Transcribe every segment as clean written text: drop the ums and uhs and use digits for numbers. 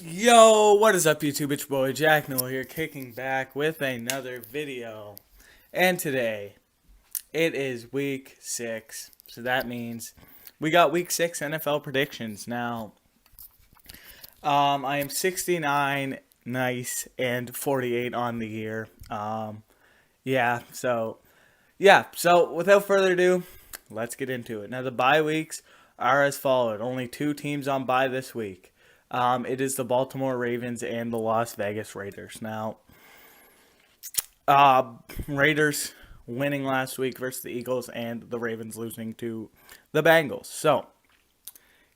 Yo, what is up YouTube? It's your boy Jack Miller here, kicking back with another video. And today, it is week 6. So that means we got week 6 NFL predictions. Now, I am 69 nice and 48 on the year. So without further ado, let's get into it. Now, the bye weeks are as followed. Only 2 teams on bye this week. It is the Baltimore Ravens and the Las Vegas Raiders. Now, Raiders winning last week versus the Eagles and the Ravens losing to the Bengals. So,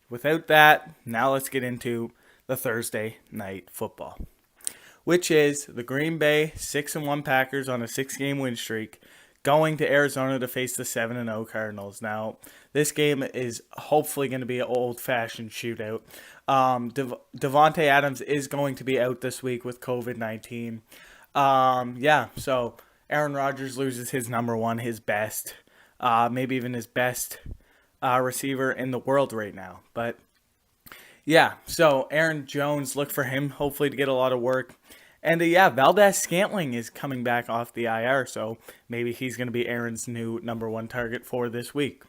without that, now let's get into the Thursday night football, which is the Green Bay 6-1 Packers on a 6-game win streak going to Arizona to face the 7-0 Cardinals. Now, this game is hopefully going to be an old-fashioned shootout. Devontae Adams is going to be out this week with COVID-19. So Aaron Rodgers loses his number one, his best, maybe even his best receiver in the world right now. But, yeah, so Aaron Jones, look for him hopefully to get a lot of work. And, Valdez-Scantling is coming back off the IR, so maybe he's going to be Aaron's new number one target for this week.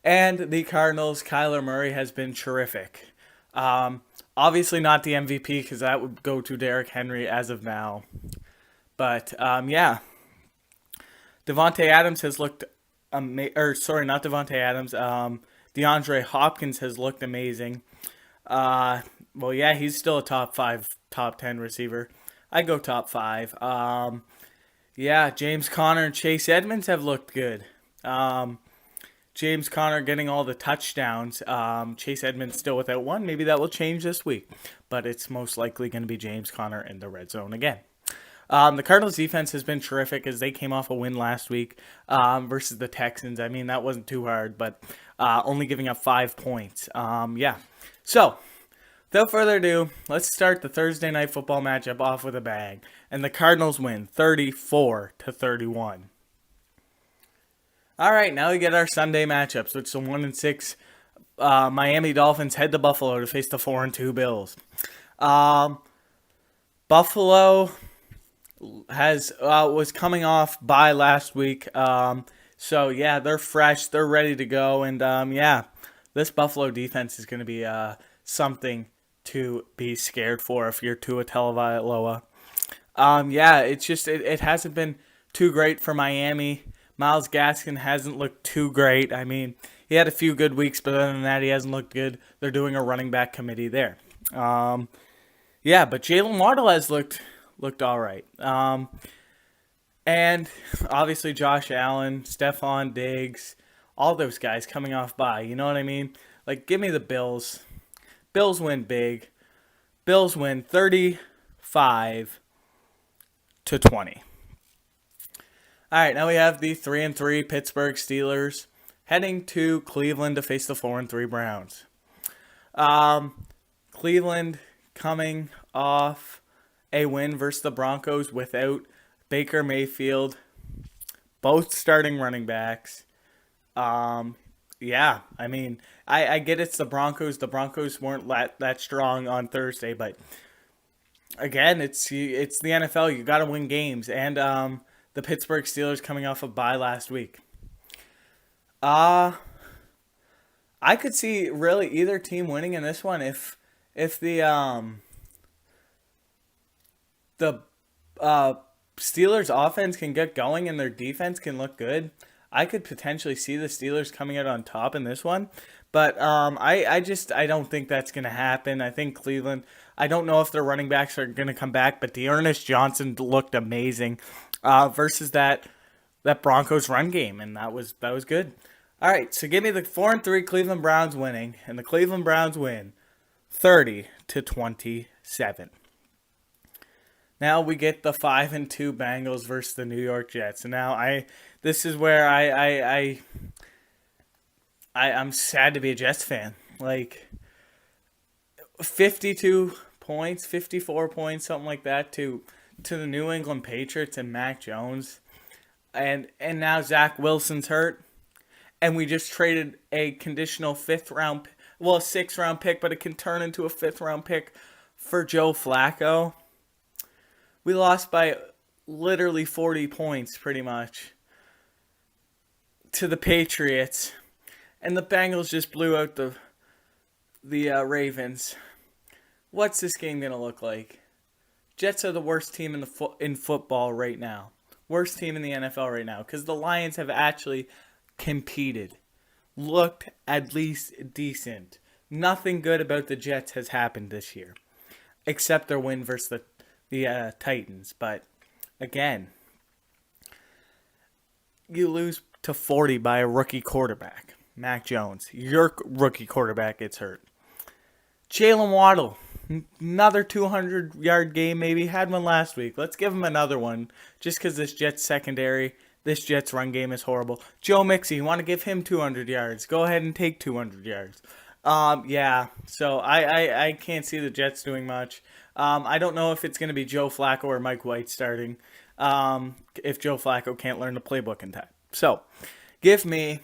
And the Cardinals, Kyler Murray has been terrific. Obviously not the MVP because that would go to Derrick Henry as of now. But, Devontae Adams has looked not Devontae Adams. DeAndre Hopkins has looked amazing. He's still a top 5, top 10 receiver. I go top 5. James Conner and Chase Edmonds have looked good. James Conner getting all the touchdowns. Chase Edmonds still without one. Maybe that will change this week. But it's most likely going to be James Conner in the red zone again. The Cardinals defense has been terrific as they came off a win last week versus the Texans. I mean, that wasn't too hard, but only giving up 5 points. So, without further ado, let's start the Thursday night football matchup off with a bang. And the Cardinals win 34-31. All right, now we get our Sunday matchups, which is the 1-6 Miami Dolphins head to Buffalo to face the 4-2 Bills. Buffalo was coming off bye last week, they're fresh, they're ready to go, and this Buffalo defense is going to be something to be scared for if you're Tua Tagovailoa. It hasn't been too great for Miami. Myles Gaskin hasn't looked too great. I mean, he had a few good weeks, but other than that, he hasn't looked good. They're doing a running back committee there. But Jalen Waddle has looked all right. And obviously Josh Allen, Stephon Diggs, all those guys coming off bye. You know what I mean? Like, give me the Bills. Bills win big. Bills win 35-20. All right, now we have the 3-3 Pittsburgh Steelers heading to Cleveland to face the 4-3 Browns. Cleveland coming off a win versus the Broncos without Baker Mayfield, both starting running backs. I get it's the Broncos. The Broncos weren't that strong on Thursday, but again, it's the NFL. You got to win games, and the Pittsburgh Steelers coming off a bye last week. I could see really either team winning in this one if the Steelers offense can get going and their defense can look good. I could potentially see the Steelers coming out on top in this one, but I don't think that's going to happen. I think Cleveland, I don't know if their running backs are going to come back, but Dearness Johnson looked amazing versus that Broncos run game, and that was good. All right, so give me the 4-3 Cleveland Browns winning, and the Cleveland Browns win 30-27. Now we get the 5-2 Bengals versus the New York Jets. And now this is where I'm sad to be a Jets fan. Like 52 points, 54 points, something like that to the New England Patriots and Mac Jones. And now Zach Wilson's hurt. And we just traded a conditional 6th round pick, but it can turn into a 5th round pick for Joe Flacco. We lost by literally 40 points, pretty much, to the Patriots. And the Bengals just blew out the Ravens. What's this game going to look like? Jets are the worst team in football right now. Worst team in the NFL right now. Because the Lions have actually competed. Looked at least decent. Nothing good about the Jets has happened this year. Except their win versus the Titans. But, again, you lose to 40 by a rookie quarterback. Mac Jones. Your rookie quarterback gets hurt. Jalen Waddle. Another 200-yard game maybe. Had one last week. Let's give him another one. Just because this Jets secondary, this Jets run game is horrible. Joe Mixon, you want to give him 200 yards. Go ahead and take 200 yards. Yeah. So I can't see the Jets doing much. I don't know if it's going to be Joe Flacco or Mike White starting. If Joe Flacco can't learn the playbook in time. So, give me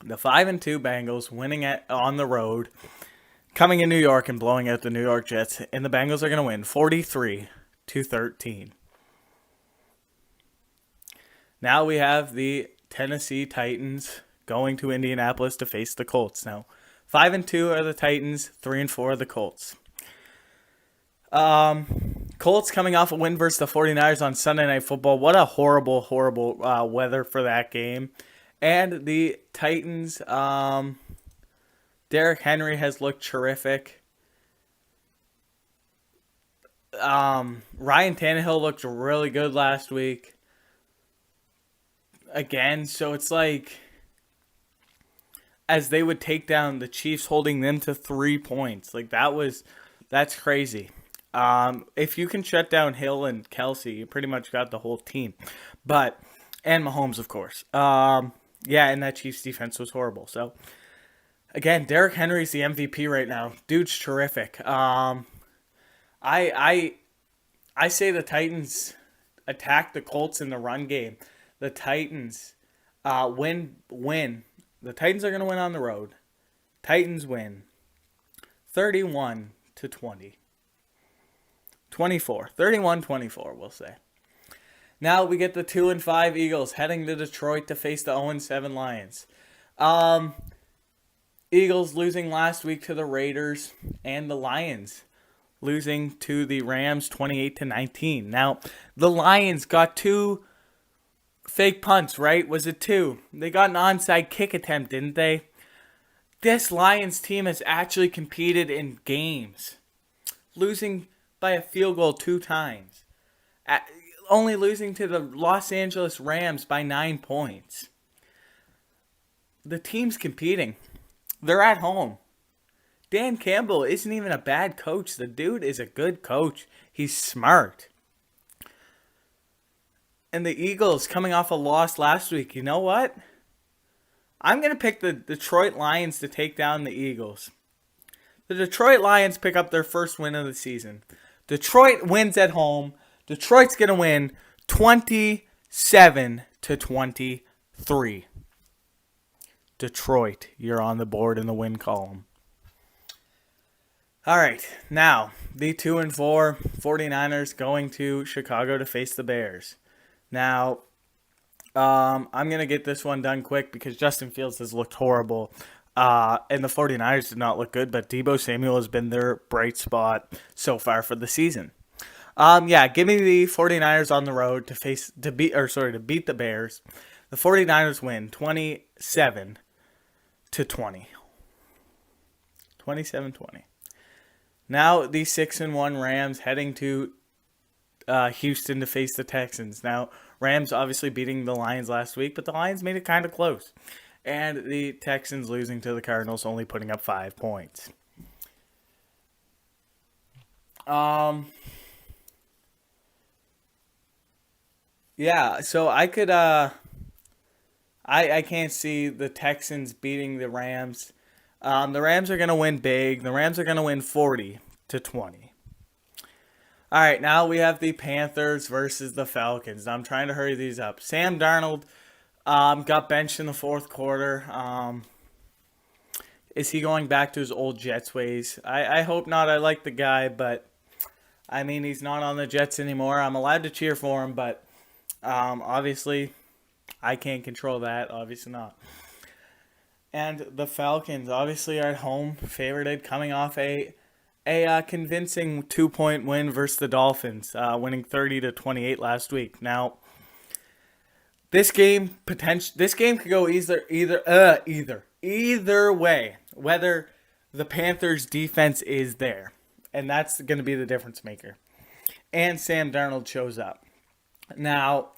the 5-2 Bengals winning on the road, coming in New York and blowing out the New York Jets, and the Bengals are going to win 43-13. Now we have the Tennessee Titans going to Indianapolis to face the Colts. Now, 5-2 are the Titans, 3-4 are the Colts. Colts coming off a win versus the 49ers on Sunday Night Football. What a horrible, horrible weather for that game. And the Titans, Derrick Henry has looked terrific. Ryan Tannehill looked really good last week. Again, so it's like, as they would take down the Chiefs, holding them to 3 points. Like, that's crazy. If you can shut down Hill and Kelsey, you pretty much got the whole team. And Mahomes, of course. And that Chiefs defense was horrible. So, again, Derrick Henry's the MVP right now. Dude's terrific. I say the Titans attack the Colts in the run game. The Titans win. The Titans are going to win on the road. Titans win 31-20. 31-24, we'll say. Now we get the 2-5 Eagles heading to Detroit to face the 0-7 Lions. Eagles losing last week to the Raiders, and the Lions losing to the Rams 28-19. Now, the Lions got 2 fake punts, right? Was it 2? They got an onside kick attempt, didn't they? This Lions team has actually competed in games, losing by a field goal 2 times. Only losing to the Los Angeles Rams by 9 points. The team's competing. They're at home. Dan Campbell isn't even a bad coach. The dude is a good coach. He's smart. And the Eagles coming off a loss last week. You know what? I'm going to pick the Detroit Lions to take down the Eagles. The Detroit Lions pick up their first win of the season. Detroit wins at home. Detroit's going to win 27-23. Detroit, you're on the board in the win column. All right, now the 2-4 49ers going to Chicago to face the Bears. Now, I'm going to get this one done quick because Justin Fields has looked horrible. And the 49ers did not look good, but Deebo Samuel has been their bright spot so far for the season. Give me the 49ers on the road to beat the Bears. The 49ers win 27-20. 27-20. Now the 6-1 Rams heading to Houston to face the Texans. Now, Rams obviously beating the Lions last week, but the Lions made it kind of close. And the Texans losing to the Cardinals, only putting up 5 points. So I could I can't see the Texans beating the Rams. The Rams are going to win big. The Rams are going to win 40-20. All right, now we have the Panthers versus the Falcons. I'm trying to hurry these up. Sam Darnold got benched in the fourth quarter. Is he going back to his old Jets ways? I hope not. I like the guy, but I mean, he's not on the Jets anymore. I'm allowed to cheer for him, but obviously I can't control that. Obviously not. And the Falcons obviously are at home, favorited, coming off a convincing 2-point win versus the Dolphins, winning 30-28 last week. Now, this game could go either way. Whether the Panthers' defense is there, and that's going to be the difference maker. And Sam Darnold shows up. Now,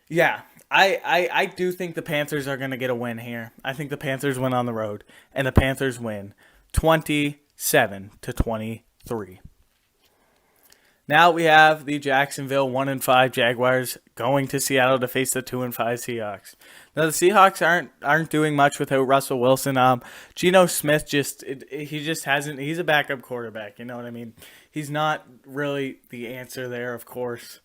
yeah, I do think the Panthers are going to get a win here. I think the Panthers win on the road, and the Panthers win 27-23. Now we have the Jacksonville 1-5 Jaguars going to Seattle to face the 2-5 Seahawks. Now the Seahawks aren't doing much without Russell Wilson. Geno Smith he's a backup quarterback. You know what I mean? He's not really the answer there. Of course,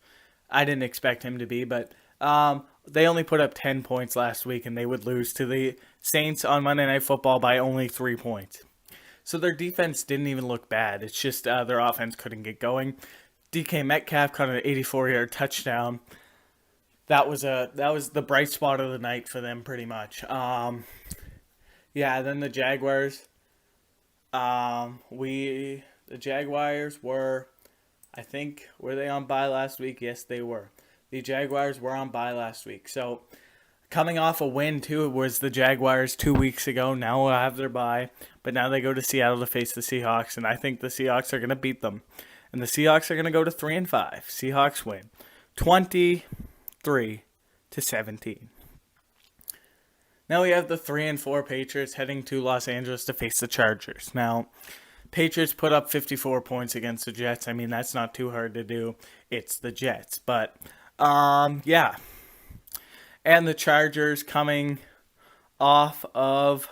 I didn't expect him to be, but they only put up 10 points last week, and they would lose to the Saints on Monday Night Football by only 3 points. So their defense didn't even look bad. It's just their offense couldn't get going. DK Metcalf caught an 84-yard touchdown. That was the bright spot of the night for them, pretty much. Then the Jaguars. The Jaguars were, I think, were they on bye last week? Yes, they were. The Jaguars were on bye last week. So coming off a win too, it was the Jaguars 2 weeks ago. Now we'll have their bye, but now they go to Seattle to face the Seahawks, and I think the Seahawks are going to beat them. And the Seahawks are going to go to 3-5. Seahawks win 23-17. Now we have the 3-4 Patriots heading to Los Angeles to face the Chargers. Now, Patriots put up 54 points against the Jets. I mean, that's not too hard to do. It's the Jets. But, yeah. And the Chargers coming off of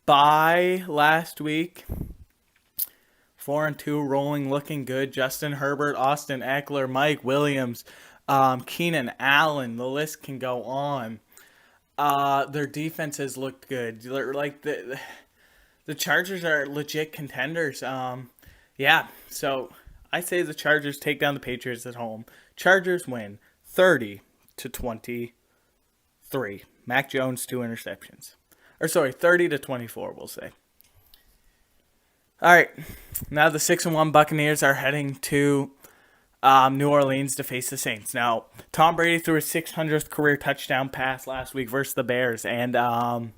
bye last week. 4-2, rolling, looking good. Justin Herbert, Austin Eckler, Mike Williams, Keenan Allen. The list can go on. Their defense has looked good. Like the Chargers are legit contenders. So I say the Chargers take down the Patriots at home. Chargers win 30-23. Mac Jones 2 interceptions. 30-24, we'll say. All right, now the 6-1 Buccaneers are heading to New Orleans to face the Saints. Now, Tom Brady threw his 600th career touchdown pass last week versus the Bears, and the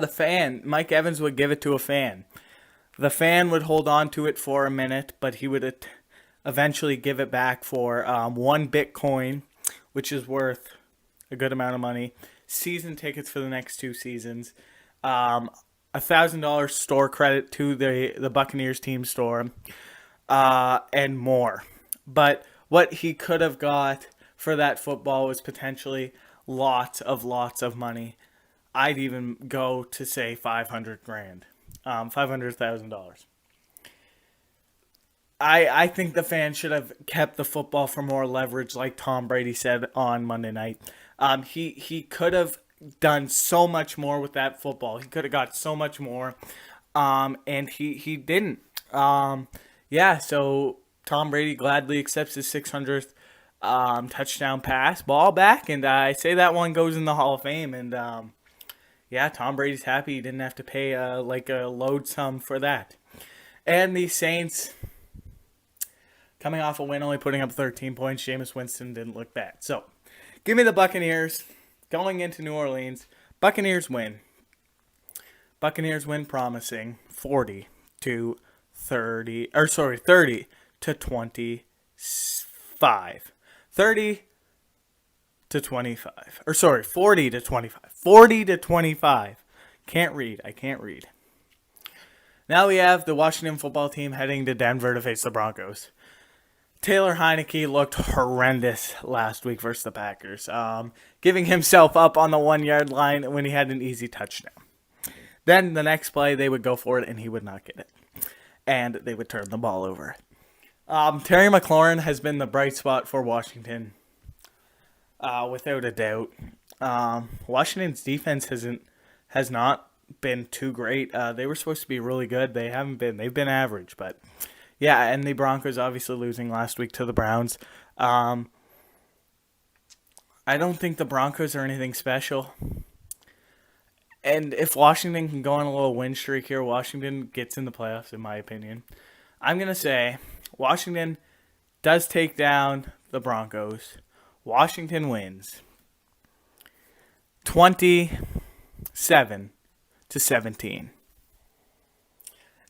fan, Mike Evans, would give it to a fan. The fan would hold on to it for a minute, but he would eventually give it back for 1 Bitcoin, which is worth a good amount of money. Season tickets for the next 2 seasons. $1,000 store credit to the Buccaneers team store, and more. But what he could have got for that football was potentially lots of money. I'd even go to say $500,000, $500,000. I think the fans should have kept the football for more leverage, like Tom Brady said on Monday night. He could have done so much more with that football. He could have got so much more, and he didn't. So Tom Brady gladly accepts his 600th touchdown pass ball back, and I say that one goes in the Hall of Fame. And Tom Brady's happy he didn't have to pay a load sum for that. And the Saints, coming off a win, only putting up 13 points. Jameis Winston didn't look bad. So give me the Buccaneers. Going into New Orleans, Buccaneers win. Buccaneers win promising 30-25. 30-25. 40-25. 40-25. I can't read. Now we have the Washington football team heading to Denver to face the Broncos. Taylor Heineke looked horrendous last week versus the Packers, giving himself up on the 1-yard line when he had an easy touchdown. Then the next play, they would go for it, and he would not get it. And they would turn the ball over. Terry McLaurin has been the bright spot for Washington, without a doubt. Washington's defense has not been too great. They were supposed to be really good. They haven't been. They've been average, but Yeah, and the Broncos obviously losing last week to the Browns. I don't think the Broncos are anything special. And if Washington can go on a little win streak here, Washington gets in the playoffs, in my opinion. I'm going to say Washington does take down the Broncos. Washington wins 27-17.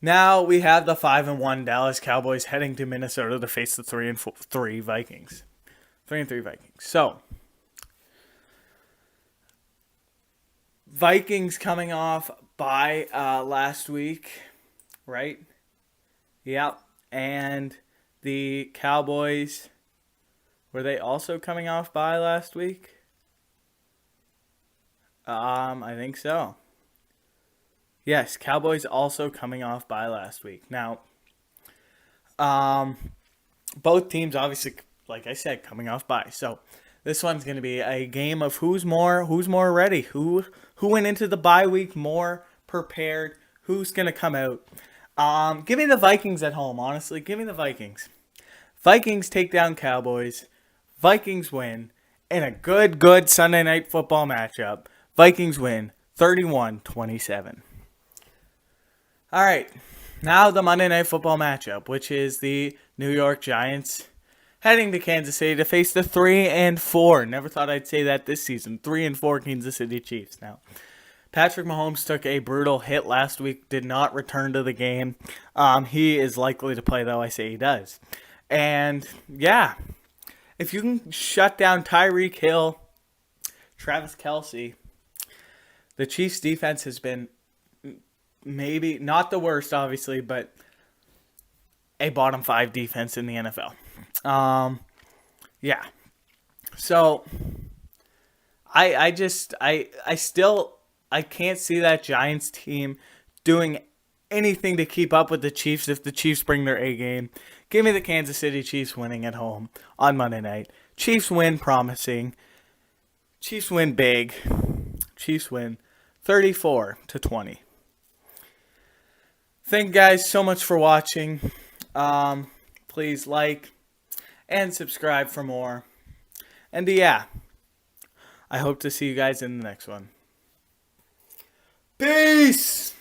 Now we have the 5-1 Dallas Cowboys heading to Minnesota to face the 3-3 Vikings. 3-3 Vikings. So, Vikings coming off by last week, right? Yep. And the Cowboys, were they also coming off by last week? I think so. Yes, Cowboys also coming off by last week. Now, both teams obviously, like I said, coming off by. So this one's going to be a game of who's more ready, who went into the bye week more prepared, who's going to come out. Give me the Vikings at home, honestly. Give me the Vikings. Vikings take down Cowboys. Vikings win in a good Sunday night football matchup. Vikings win 31-27. All right, now the Monday Night Football matchup, which is the New York Giants heading to Kansas City to face the 3-4. Never thought I'd say that this season. 3-4 Kansas City Chiefs. Now, Patrick Mahomes took a brutal hit last week, did not return to the game. He is likely to play, though I say he does. And, yeah, if you can shut down Tyreek Hill, Travis Kelce, the Chiefs' defense has been maybe not the worst, obviously, but a bottom 5 defense in the NFL. Yeah. So I can't see that Giants team doing anything to keep up with the Chiefs if the Chiefs bring their A game. Give me the Kansas City Chiefs winning at home on Monday night. Chiefs win promising. Chiefs win big. Chiefs win 34-20. Thank you guys so much for watching. Please like and subscribe for more. And yeah, I hope to see you guys in the next one. Peace!